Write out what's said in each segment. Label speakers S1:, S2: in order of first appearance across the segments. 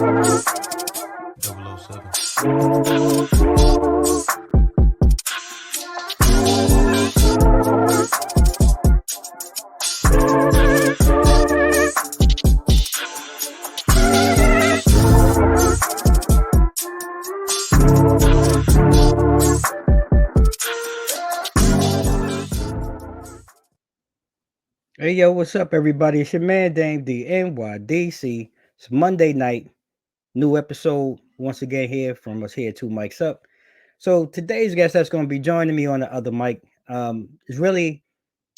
S1: Hey yo, what's up, everybody? It's your man Dame D NYDC. It's Monday night, new episode once again here from us here, two mics up. So today's guest that's going to be joining me on the other mic is really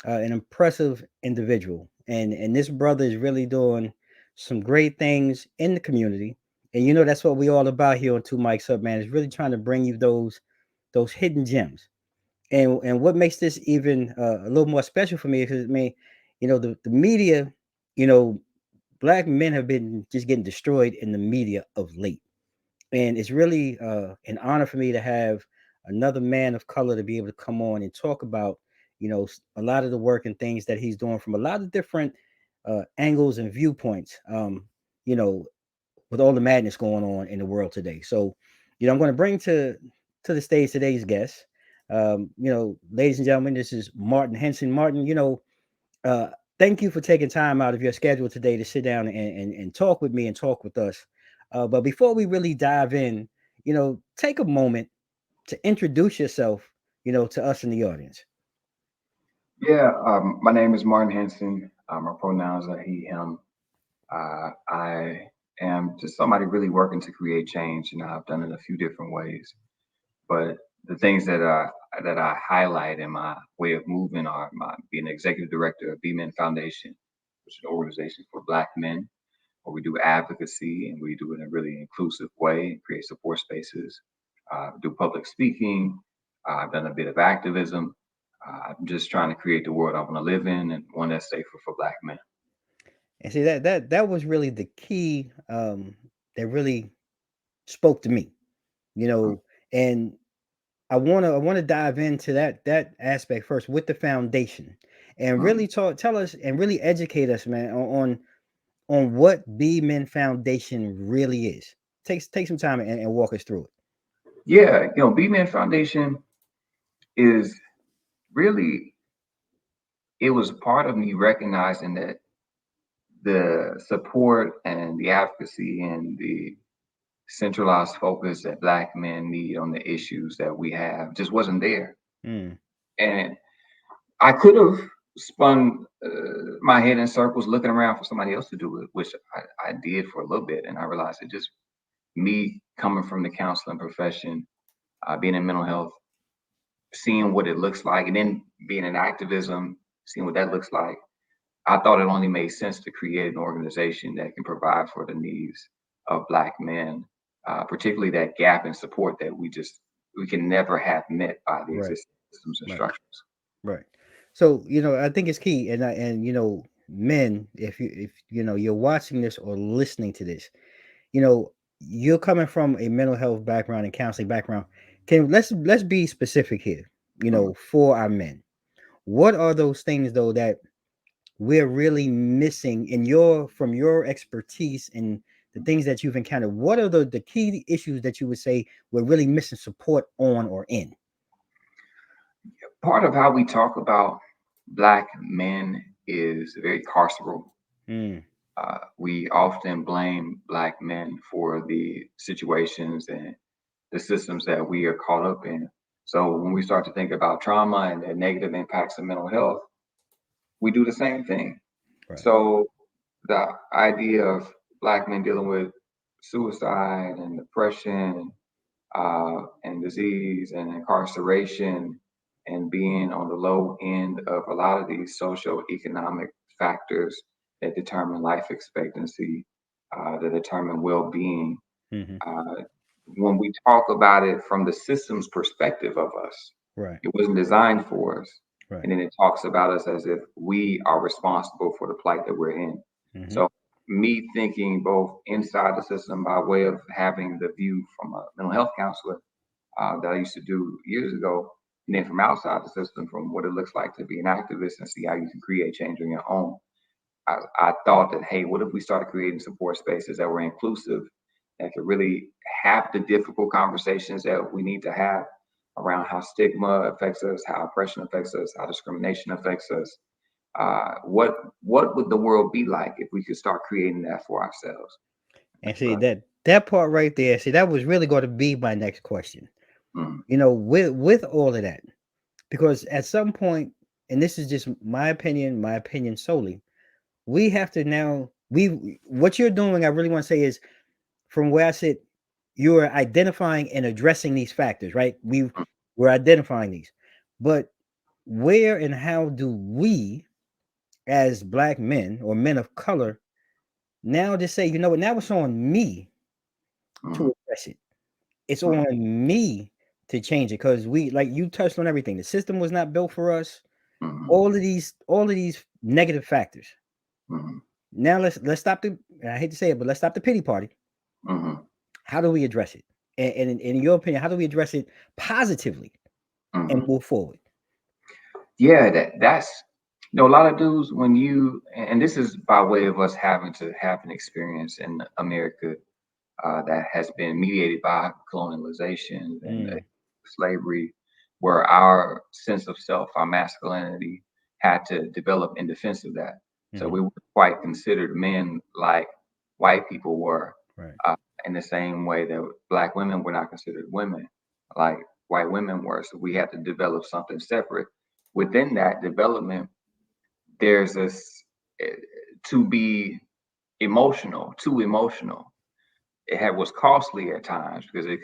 S1: an impressive individual, and this brother is really doing some great things in the community. And you know that's what we all about here on Two Mics Up, man. Is really trying to bring you those hidden gems. And what makes this even a little more special for me is, I mean, the media, you know, black men have been just getting destroyed in the media of late, and it's really an honor for me to have another man of color to be able to come on and talk about, a lot of the work and things that he's doing from a lot of different angles and viewpoints. You know, with all the madness going on in the world today. So, I'm going to bring to the stage today's guest. Ladies and gentlemen, this is Martin Henson. Martin, uh, thank you for taking time out of your schedule today to sit down and talk with me and talk with us. But before we really dive in, take a moment to introduce yourself, to us in the audience.
S2: My name is Martin Henson. My pronouns are he, him. I am just somebody really working to create change, and I've done it a few different ways. But the things that I highlight in my way of moving are my being executive director of BMEN Foundation, which is an organization for Black men, where we do advocacy and we do it in a really inclusive way, create support spaces, do public speaking. I've done a bit of activism. I'm just trying to create the world I want to live in and one that's safer for Black men.
S1: And see that was really the key that really spoke to me, you
S2: Mm,
S1: know, and I want to dive into that aspect first with the foundation, and
S2: mm.
S1: really tell us and really educate us, man, on what B Men Foundation really is. Take some time and walk us through it.
S2: BMEN Foundation is really, it was part of me recognizing that the support and the advocacy and the centralized focus that Black men need on the issues that we have just wasn't there.
S1: Mm,
S2: And I could have spun my head in circles looking around for somebody else to do it, which I did for a little bit. And I realized it just me coming from the counseling profession, being in mental health, seeing what it looks like, and then being in activism, seeing what that looks like. I thought it only made sense to create an organization that can provide for the needs of Black men, particularly that gap in support that we can never have met by the
S1: right,
S2: existing systems and
S1: right,
S2: structures.
S1: right. So I think it's key, and men, if you're watching this or listening to this, you know, you're coming from a mental health background and counseling background. Can let's be specific here,
S2: Mm.
S1: for our men. What are those things though that we're really missing in your from your expertise and the things that you've encountered? What are the key issues that you would say we're really missing support on or in?
S2: Part of how we talk about Black men is very carceral.
S1: Mm,
S2: We often blame Black men for the situations and the systems that we are caught up in. So when we start to think about trauma and the negative impacts of mental health, we do the same thing.
S1: right.
S2: So the idea of Black men dealing with suicide and depression and disease and incarceration and being on the low end of a lot of these socioeconomic factors that determine life expectancy, that determine well-being.
S1: Hmm.
S2: Uh, when we talk about it from the systems perspective of us,
S1: Right.
S2: it wasn't designed for us.
S1: Right.
S2: And then it talks about us as if we are responsible for the plight that we're in.
S1: Hmm.
S2: So me thinking both inside the system by way of having the view from a mental health counselor that I used to do years ago, and then from outside the system, from what it looks like to be an activist and see how you can create change on your own. I thought that, hey, what if we started creating support spaces that were inclusive that could really have the difficult conversations that we need to have around how stigma affects us, how oppression affects us, how discrimination affects us. What would the world be like if we could start creating that for ourselves?
S1: And see that part right there. See, that was really going to be my next question.
S2: Mm,
S1: With all of that, because at some point, and this is just my opinion solely, we have to now we what you're doing. I really want to say is from where I sit, you're identifying and addressing these factors, right?
S2: mm,
S1: We're identifying these, but where and how do we, as black men or men of color, now just say, you know what? Now it's on me to
S2: mm,
S1: address it. It's
S2: right.
S1: on me to change it because we, like you touched on everything. The system was not built for us.
S2: Mm,
S1: All of these negative factors.
S2: mm,
S1: Now let's stop the. And I hate to say it, but let's stop the pity party.
S2: mm,
S1: How do we address it? And in your opinion, how do we address it positively and
S2: mm.
S1: move forward?
S2: Yeah, that's a lot of dudes when and this is by way of us having to have an experience in America that has been mediated by colonialization and
S1: Mm,
S2: slavery, where our sense of self, our masculinity, had to develop in defense of that. So
S1: hmm.
S2: we were quite considered men like white people were,
S1: Right.
S2: uh, in the same way that black women were not considered women like white women were. So we had to develop something separate. Within that development, there's this eh, to be emotional, too emotional was costly at times because it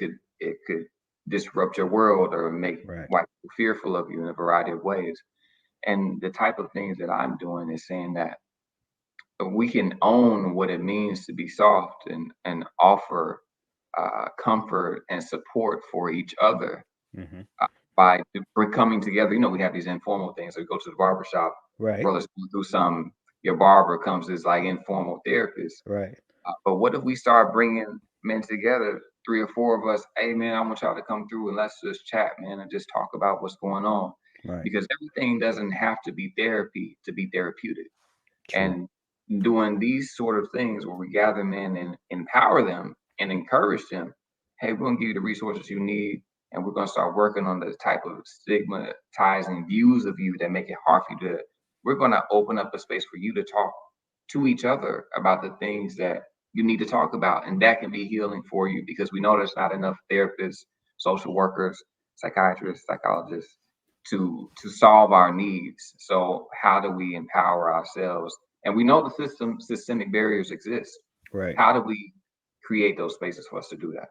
S2: could disrupt your world or make
S1: Right.
S2: white people fearful of you in a variety of ways. And the type of things that I'm doing is saying that we can own what it means to be soft and offer comfort and support for each other
S1: Hmm.
S2: uh, by we're coming together. We have these informal things. So we go to the barber shop,
S1: Right.
S2: brothers going through some. Your barber comes as like informal therapist.
S1: Right.
S2: But what if we start bringing men together, three or four of us? Hey, man, I want y'all to come through and let's just chat, man, and just talk about what's going on.
S1: Right.
S2: Because everything doesn't have to be therapy to be therapeutic.
S1: True.
S2: And doing these sort of things where we gather men and empower them and encourage them, hey, we're going to give you the resources you need. And we're going to start working on the type of stigmatizing views of you that make it hard for you to. We're going to open up a space for you to talk to each other about the things that you need to talk about. And that can be healing for you because we know there's not enough therapists, social workers, psychiatrists, psychologists to solve our needs. So how do we empower ourselves? And we know the systemic barriers exist.
S1: Right.
S2: How do we create those spaces for us to do that?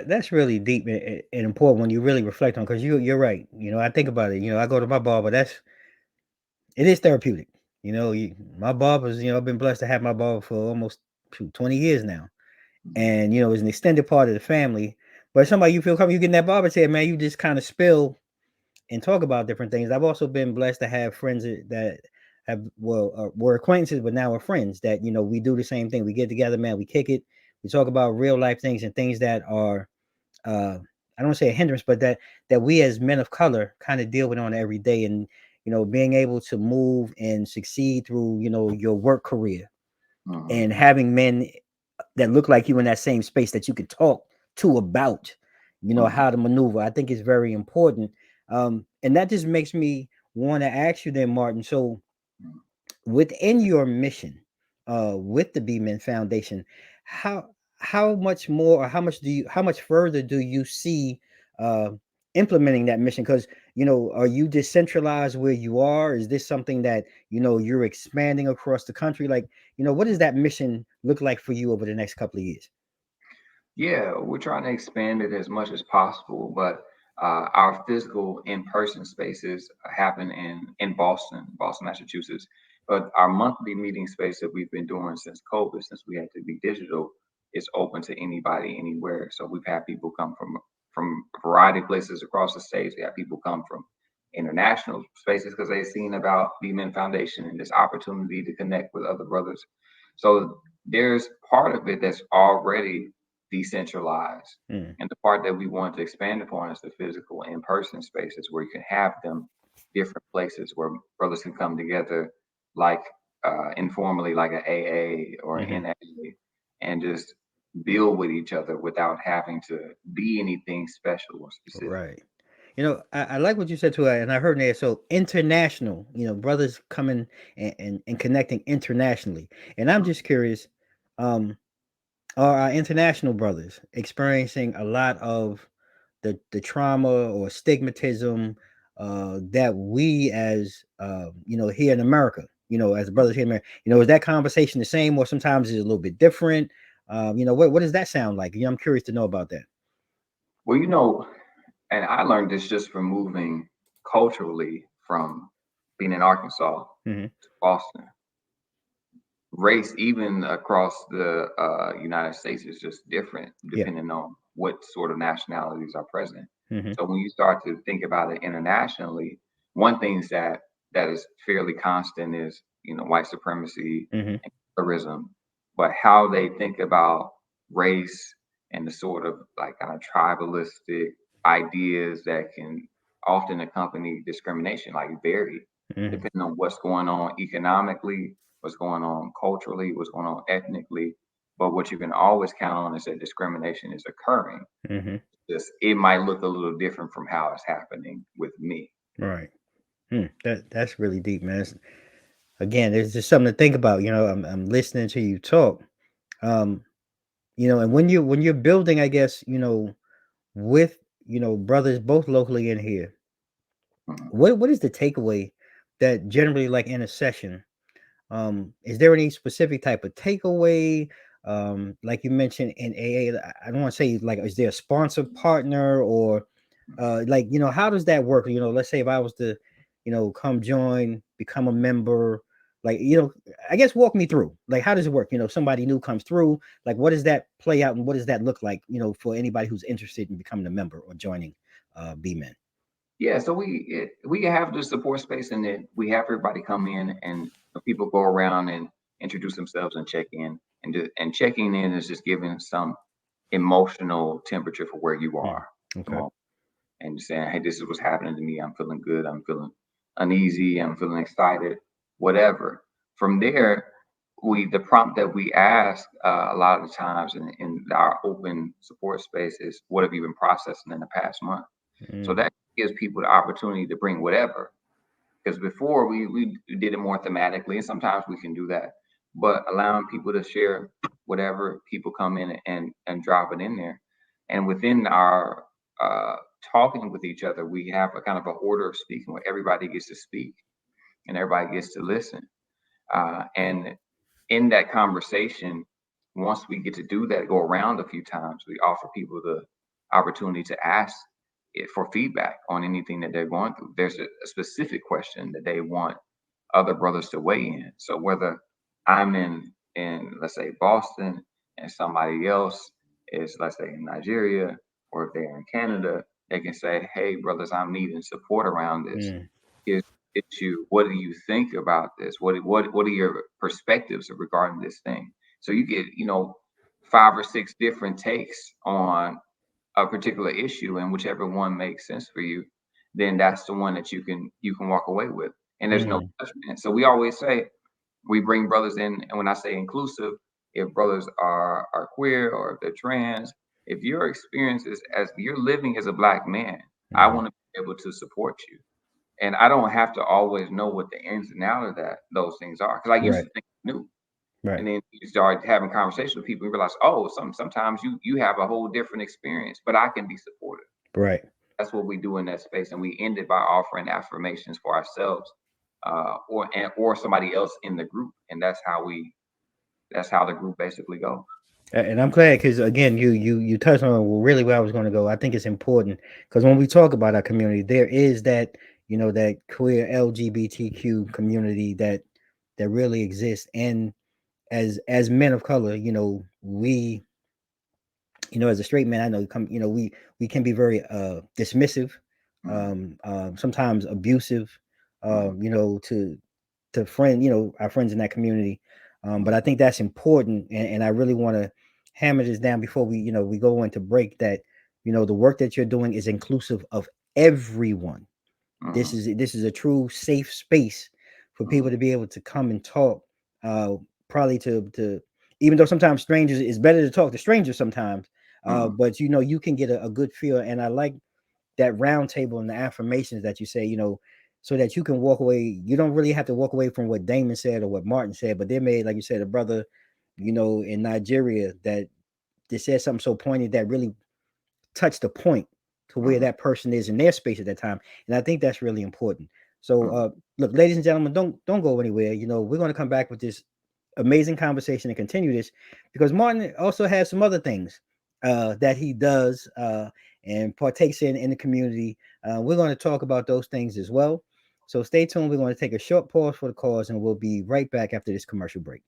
S1: That's really deep and important when you really reflect on because you're right. I think about it. I go to my barber. It is therapeutic. My barbers. I've been blessed to have my barber for almost 20 years now,
S2: Mhm.
S1: and it's an extended part of the family. But somebody you feel comfortable, you get in that barber chair, man. You just kind of spill and talk about different things. I've also been blessed to have friends that have were acquaintances, but now are friends. That we do the same thing. We get together, man. We kick it. We talk about real life things and things that are I don't want to say a hindrance, but that we as men of color kind of deal with on every day, and being able to move and succeed through your work career
S2: Mhm.
S1: and having men that look like you in that same space that you could talk to about
S2: Mhm.
S1: how to maneuver. I think is very important, and that just makes me want to ask you then, Martin. So within your mission with the BMEN Foundation, how how much more or how much further do you see uh implementing that mission? Because are you decentralized where you are? Is this something that you're expanding across the country? Like, what does that mission look like for you over the next couple of years?
S2: Yeah, we're trying to expand it as much as possible, but our physical in-person spaces happen in Boston, Massachusetts. But our monthly meeting space that we've been doing since COVID, since we had to be digital, is open to anybody, anywhere. So we've had people come from a variety of places across the states. We have people come from international spaces because they've seen about BMEN Foundation and this opportunity to connect with other brothers. So there's part of it that's already decentralized.
S1: Mm,
S2: And the part that we want to expand upon is the physical in-person spaces where you can have them different places where brothers can come together like informally like an AA or an
S1: hmm.
S2: NA and just build with each other without having to be anything special or specific.
S1: Right. I like what you said too, and I heard there. So international, brothers coming and connecting internationally. And I'm just curious, um, are our international brothers experiencing a lot of the trauma or stigmatism that we as here in America, as brothers here in America, is that conversation the same or sometimes it's a little bit different? What does that sound like? I'm curious to know about that.
S2: Well, and I learned this just from moving culturally from being in Arkansas
S1: Hmm.
S2: to Boston. Race, even across the United States, is just different
S1: Yeah.
S2: depending on what sort of nationalities are present.
S1: Hmm.
S2: So when you start to think about it internationally, one thing that is fairly constant is white supremacy
S1: Hmm.
S2: and colorism, but how they think about race and the sort of like kind of tribalistic ideas that can often accompany discrimination, like vary
S1: Hmm.
S2: depending on what's going on economically, what's going on culturally, what's going on ethnically. But what you can always count on is that discrimination is occurring.
S1: Hmm.
S2: Just it might look a little different from how it's happening with me.
S1: Right. That's really deep, man. Again, there's just something to think about. I'm listening to you talk. Um, and when you're building, I guess, with brothers both locally in here,
S2: Mhm,
S1: what is the takeaway that generally like in a session? Is there any specific type of takeaway? Like you mentioned in AA, I don't want to say like is there a sponsor partner or like how does that work? Let's say if I was to come join, become a member, like I guess walk me through like how does it work? Somebody new comes through, like what does that play out and what does that look like, for anybody who's interested in becoming a member or joining BMEN?
S2: Yeah, so we have the support space, and then we have everybody come in, and people go around and introduce themselves and check in, and checking in is just giving some emotional temperature for where you
S1: Mm.
S2: are,
S1: Okay.
S2: and just saying, hey, this is what's happening to me. I'm feeling good. I'm feeling uneasy. I'm feeling excited. Whatever. From there, the prompt that we ask a lot of the times in our open support space is, what have you been processing in the past month? So
S1: Mm.
S2: that gives people the opportunity to bring whatever. Because before we did it more thematically, and sometimes we can do that, but allowing people to share whatever, people come in and drop it in there, and within our uh, talking with each other, we have a kind of an order of speaking where everybody gets to speak and everybody gets to listen, and in that conversation, once we get to do that, go around a few times, we offer people the opportunity to ask it for feedback on anything that they're going through. There's a specific question that they want other brothers to weigh in. So whether I'm in let's say Boston and somebody else is let's say in Nigeria, or if they're in Canada, they can say, "Hey, brothers, I'm needing support around this.
S1: Mm.
S2: Here's the issue. What do you think about this? What are your perspectives regarding this thing?" So you get five or six different takes on a particular issue, and whichever one makes sense for you, then that's the one that you can walk away with. And there's no
S1: Mm.
S2: judgment. So we always say we bring brothers in, and when I say inclusive, if brothers are queer or if they're trans, if your experience is as you're living as a black man, I
S1: Mm.
S2: want to be able to support you. And I don't have to always know what the ins and outs of that those things are. Because I used
S1: Right.
S2: to think I knew.
S1: Right.
S2: And then you start having conversations with people and realize, oh, sometimes you have a whole different experience, but I can be supportive.
S1: Right.
S2: That's what we do in that space, and we end it by offering affirmations for ourselves, or somebody else in the group, and that's how the group basically goes.
S1: And I'm glad because again, you touched on really where I was going to go. I think it's important because when we talk about our community, there is that that queer LGBTQ community that really exists, and as men of color, we as a straight man, I know we can be very dismissive,
S2: Mhm,
S1: sometimes abusive,
S2: mhm,
S1: to our friends in that community. But
S2: mhm,
S1: I think that's important, and I really want to hammer this down before we go into break that the work that you're doing is inclusive of everyone. This
S2: mhm,
S1: is this is a true safe space for people
S2: mhm,
S1: to be able to come and talk, uh, probably to even though sometimes strangers, it's better to talk to strangers sometimes.
S2: Mm,
S1: But you can get a good feel, and I like that round table and the affirmations that you say, so that you can walk away. You don't really have to walk away from what Damon said or what Martin said, but there may, like you said, a brother, in Nigeria that they said something so pointed that really touched the point to where
S2: mm,
S1: that person is in their space at that time. And I think that's really important. So
S2: mm.
S1: look, ladies and gentlemen, don't go anywhere. We're going to come back with this amazing conversation and continue this, because Martin also has some other things that he does and partakes in the community. We're going to talk about those things as well. So stay tuned. We're going to take a short pause for the cause, and we'll be right back after this commercial break.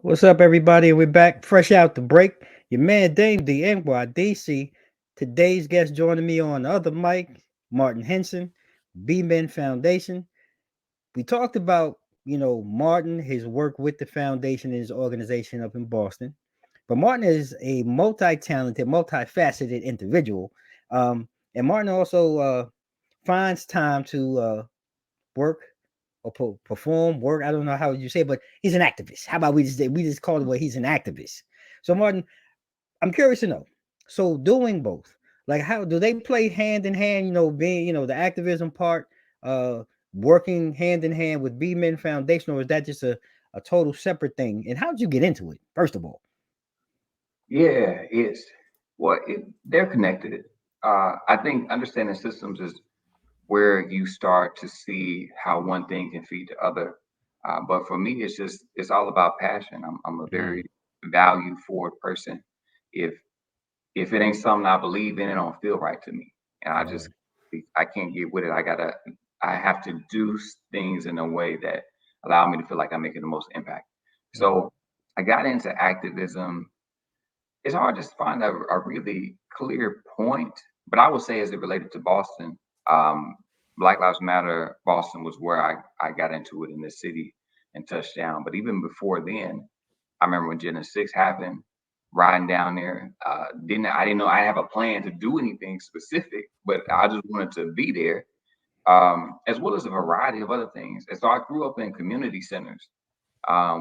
S1: What's up, everybody? We're back fresh out the break. Your man Dame the NYDC. Today's guest joining me on the other mic, Martin Henson, BMEN Foundation. We talked about, Martin, his work with the foundation and his organization up in Boston. But Martin is a multi-talented, multifaceted individual. And Martin also finds time to work or perform work. I don't know how you say it, but he's an activist. How about we just call it what he's an activist. So Martin, I'm curious to know. So doing both, like how do they play hand in hand? Being the activism part, uh, working hand in hand with BMEN Foundation, or is that just a total separate thing? And how did you get into it? First of all.
S2: Yeah, they're connected. I think understanding systems is where you start to see how one thing can feed the other. But for me, it's all about passion. I'm a
S1: Mm,
S2: very value forward person. If if it ain't something I believe in, it don't feel right to me, and
S1: right.
S2: I can't get with it. I have to do things in a way that allow me to feel like I'm making the most impact.
S1: Mm,
S2: So I got into activism. It's hard to find a really clear point, but I would say as it related to Boston, um, Black Lives Matter, Boston was where I got into it in the city and touched down. But even before then, I remember when Gen 6 happened, riding down there. I didn't know I have a plan to do anything specific, but I just wanted to be there, as well as a variety of other things. And so I grew up in community centers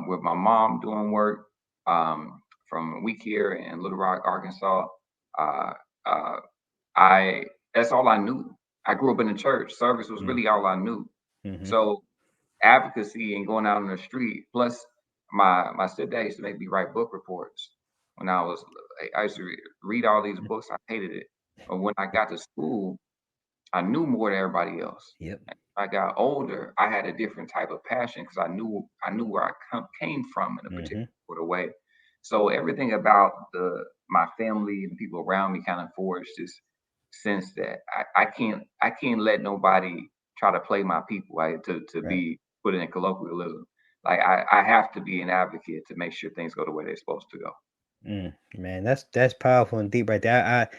S2: with my mom doing work from Week Here in Little Rock, Arkansas. Uh, uh, I That's all I knew. I grew up in the church. Service was
S1: mm,
S2: really all I knew.
S1: mm-hmm,
S2: So advocacy and going out on the street. Plus, my stepdad used to make me write book reports when I used to read all these books. I hated it, but when I got to school, I knew more than everybody else.
S1: yep.
S2: I got older, I had a different type of passion because I knew where came from in a particular
S1: Mm-hmm,
S2: sort of way. So everything about the my family and people around me kind of forged this sense that I can't let nobody try to play my people, right? To
S1: right.
S2: be put in colloquialism. Like I have to be an advocate to make sure things go the way they're supposed to go.
S1: Man, that's powerful and deep right there.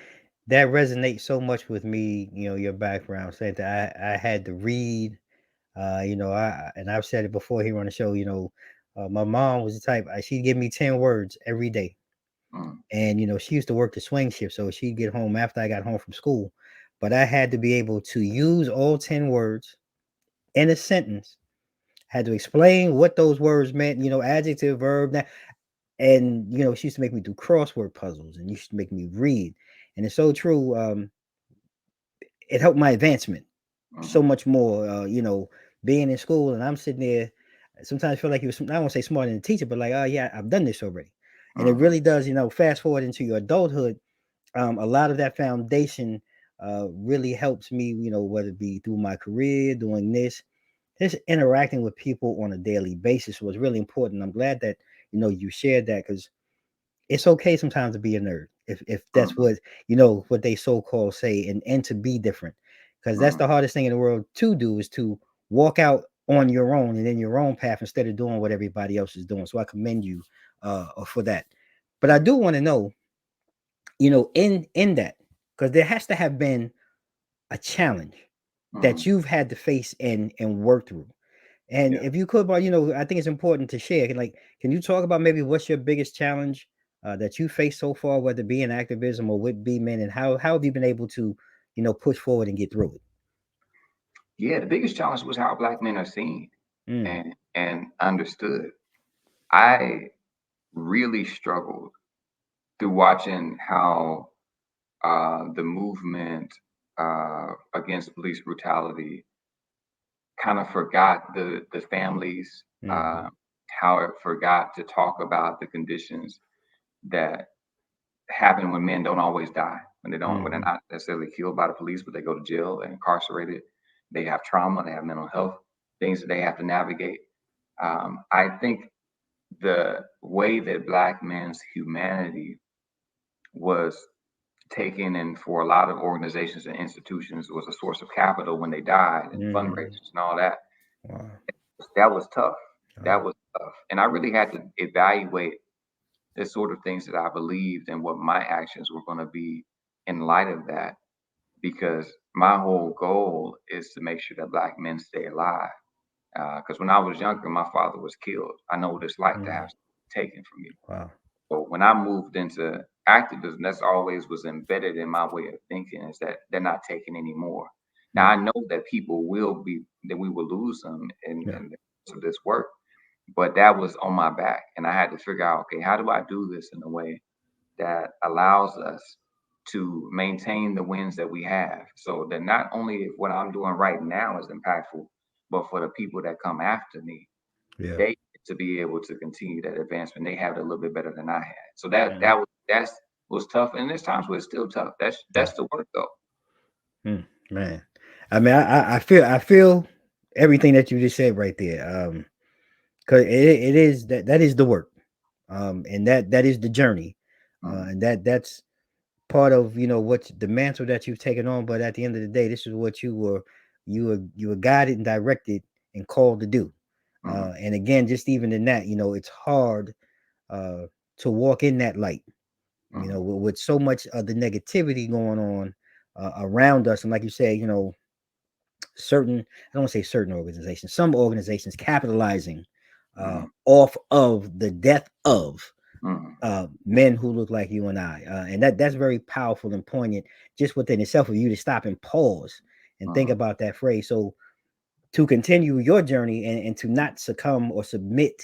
S1: that resonates so much with me. Your background, saying that I had to read. And I've said it before here on the show. My mom was the type. She'd give me 10 words every day,
S2: mm,
S1: and she used to work the swing shift, so she'd get home after I got home from school. But I had to be able to use all 10 words in a sentence. Had to explain what those words meant. Adjective, verb. And she used to make me do crossword puzzles, and used to make me read. And it's so true. It helped my advancement so
S2: mm,
S1: much more. Being in school, and I'm sitting there, sometimes I feel like I won't say smarter than the teacher, but like, oh yeah, I've done this already. And it
S2: mm,
S1: really does. Fast forward into your adulthood, a lot of that foundation really helps me. Whether it be through my career, doing this, just interacting with people on a daily basis was really important. I'm glad that you shared that, because it's okay sometimes to be a nerd, if that's
S2: mm,
S1: what they so called say, and to be different, because that's
S2: mm.
S1: the hardest thing in the world to do, is to walk out on your own and in your own path instead of doing what everybody else is doing. So I commend you for that. But I do want to know, in that, because there has to have been a challenge that
S2: Mm.
S1: you've had to face and work through. And
S2: Yeah.
S1: if you could, but I think it's important to share. Can you talk about maybe what's your biggest challenge that you faced so far, whether it be in activism or with B Men, and how have you been able to, push forward and get through it?
S2: Yeah. The biggest challenge was how Black men are seen
S1: Mm,
S2: and understood. I really struggled through watching how the movement against police brutality kind of forgot the families,
S1: mm-hmm,
S2: how it forgot to talk about the conditions that happen when men don't always die, when they're
S1: mm-hmm,
S2: not necessarily killed by the police, but they go to jail and incarcerated. They have trauma, they have mental health things that they have to navigate. I think the way that Black men's humanity was taken, and for a lot of organizations and institutions was a source of capital when they died, and
S1: mm-hmm.
S2: fundraisers and all that.
S1: Wow.
S2: That was tough.
S1: Wow.
S2: That was tough. And I really had to evaluate the sort of things that I believed and what my actions were going to be in light of that, because my whole goal is to make sure that Black men stay alive. Because when I was younger, my father was killed. I know what it's like to have
S1: Mm,
S2: something taken from you.
S1: wow.
S2: So when I moved into activism, that's always was embedded in my way of thinking, is that they're not taking anymore. Now
S1: Mm,
S2: I know that people will be, that we will lose them
S1: yeah.
S2: in the course of this work, but that was on my back, and I had to figure out, okay, how do I do this in a way that allows us to maintain the wins that we have, so that not only if what I'm doing right now is impactful, but for the people that come after me,
S1: Yeah.
S2: they get to be able to continue that advancement. They have it a little bit better than I had. So
S1: Mm,
S2: that was tough, and there's times where it's still tough.
S1: yeah.
S2: That's the work though.
S1: Man. I mean, I feel everything that you just said right there. Because it is that is the work, and that is the journey,
S2: Mm,
S1: and that's part of what the mantle that you've taken on. But at the end of the day, this is what you were guided and directed and called to do.
S2: mm,
S1: And again, just even in that, it's hard uh, to walk in that light.
S2: mm,
S1: With so much of the negativity going on around us, and like you said, certain, I don't want to say certain organizations, some organizations capitalizing
S2: mm,
S1: off of the death of
S2: mm,
S1: men who look like you and I, and that's very powerful and poignant just within itself, for you to stop and pause and think
S2: mm,
S1: about that phrase. So to continue your journey, and to not succumb or submit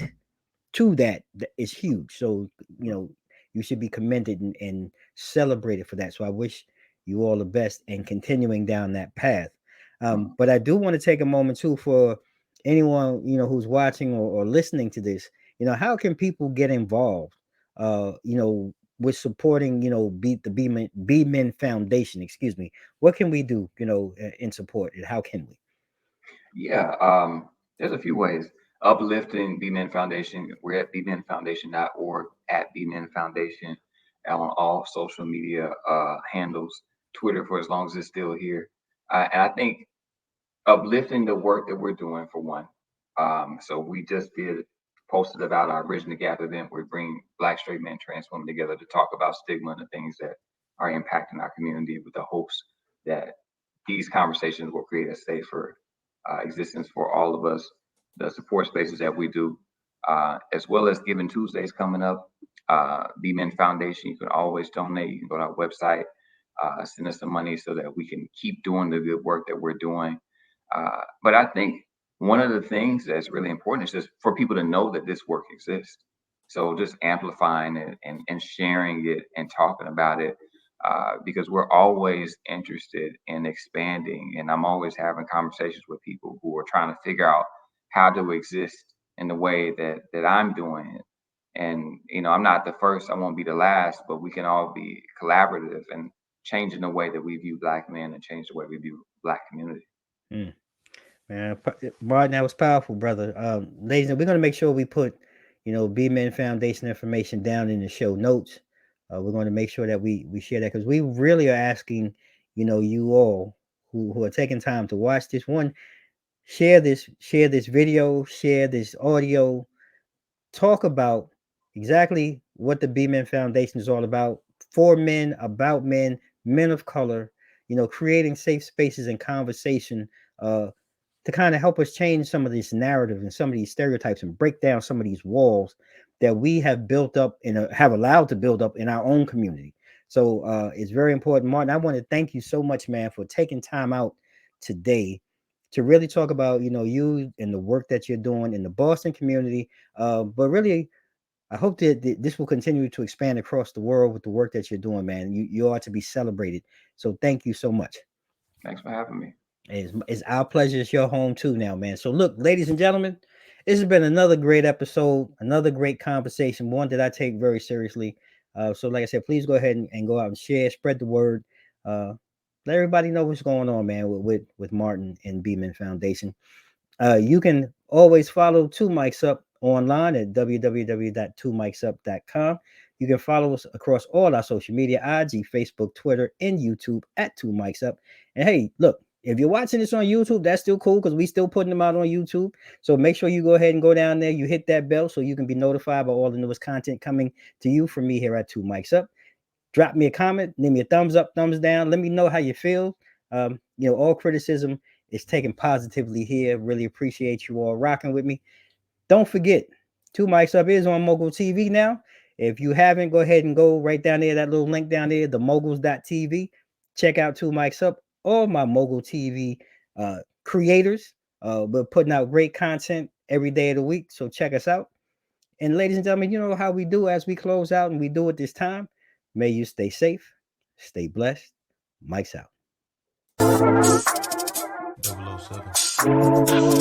S1: to that is huge. So you should be commended and celebrated for that. So I wish you all the best in continuing down that path.
S2: mm.
S1: But I do want to take a moment too for anyone who's watching or listening to this. How can people get involved? With supporting the B Men Foundation. Excuse me. What can we do? In support, and how can we?
S2: Yeah, there's a few ways. Uplifting BMEN Foundation. We're at bmenfoundation.org, at BMEN Foundation, on all social media handles, Twitter for as long as it's still here. And I think uplifting the work that we're doing for one. So we just did posted about our Bridging the Gap event. We bring Black straight men, trans women together to talk about stigma and the things that are impacting our community with the hopes that these conversations will create a safer existence for all of us. The support spaces that we do, as well as Giving Tuesdays coming up, BMEN Foundation, you can always donate. You can go to our website, send us some money so that we can keep doing the good work that we're doing. But I think one of the things that's really important is just for people to know that this work exists. So just amplifying it and sharing it and talking about it, because we're always interested in expanding. And I'm always having conversations with people who are trying to figure out how to exist in the way that I'm doing it. And I'm not the first, I won't be the last, but we can all be collaborative and changing the way that we view Black men and change the way we view Black community.
S1: Mm. Man, Martin, that was powerful, brother. Ladies, we're gonna make sure we put, BMEN Foundation information down in the show notes. We're going to make sure that we share that because we really are asking, you all who are taking time to watch this one, share this video, share this audio, talk about exactly what the BMEN Foundation is all about for men, about men, men of color, creating safe spaces and conversation uh, to kind of help us change some of this narrative and some of these stereotypes and break down some of these walls that we have built up and have allowed to build up in our own community. So it's very important. Martin, I want to thank you so much, man, for taking time out today to really talk about, you and the work that you're doing in the Boston community. But really, I hope that this will continue to expand across the world with the work that you're doing, man. You are to be celebrated. So thank you so much.
S2: Thanks for having me.
S1: It's our pleasure. It's your home too now, man. So look, ladies and gentlemen, this has been another great episode, another great conversation, one that I take very seriously. So like I said, please go ahead and go out and share, spread the word. Uh, let everybody know what's going on, man, with Martin and BMEN Foundation. You can always follow Two Mics Up online at www.twomicsup.com. You can follow us across all our social media, IG, Facebook, Twitter, and YouTube at Two Mics Up. And hey, look, if you're watching this on YouTube, that's still cool because we still putting them out on YouTube. So make sure you go ahead and go down there. You hit that bell so you can be notified by all the newest content coming to you from me here at Two Mics Up. Drop me a comment, leave me a thumbs up, thumbs down. Let me know how you feel. All criticism is taken positively here. Really appreciate you all rocking with me. Don't forget, Two Mics Up is on Mogul TV now. If you haven't, go ahead and go right down there, that little link down there, the moguls.tv. Check out Two Mics Up. All my Mogul TV creators. We're putting out great content every day of the week. So check us out. And ladies and gentlemen, you know how we do as we close out and we do it this time. May you stay safe, stay blessed. Mike's out.
S3: 007.